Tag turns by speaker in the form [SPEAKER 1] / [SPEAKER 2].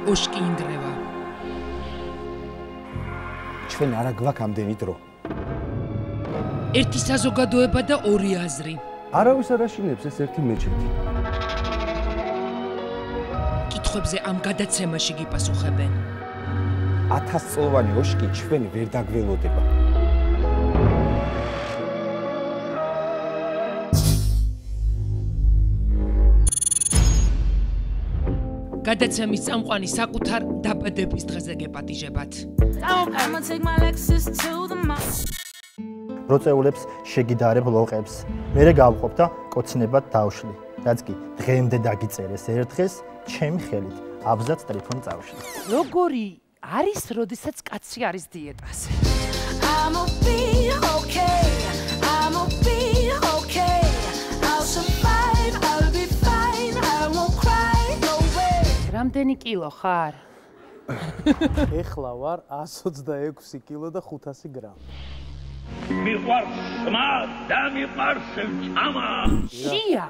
[SPEAKER 1] ოშკი ინგრევა.
[SPEAKER 2] ჩვენ არა გვაქვს ამდენი დრო.
[SPEAKER 1] ერთი საზოგადოება და ორი აზრი.
[SPEAKER 3] არავის არ აშინებს ეს ერთი მეჩეთი.
[SPEAKER 1] კითხვებზე ამ გადაცემაში გიპასუხებენ.
[SPEAKER 2] 1000 წლოვანი ოშკი ჩვენ ვერ დაგველოდება.
[SPEAKER 1] გადაცემის წამყვანი საკუთარ დაბადების დღეზე გეპატიჟებათ.
[SPEAKER 4] როწეულებს შეგიდარებ ლოყებს. მერე გავყოფ და კოცნებად დავშლი. რაც კი დღემდე დაგიწერეს ერთხეს, ჩემი ხელით აბზაც ტრიფონი წავშლი.
[SPEAKER 1] როგორი არის, როდესაც კაცი არის დიეტაზე? რამდენი კილო ხარ?
[SPEAKER 5] ეხლა ვარ 126 კილო და 500 გრამი.
[SPEAKER 6] მიყვარს ხმა და მიყვარს ჭამა.
[SPEAKER 1] შია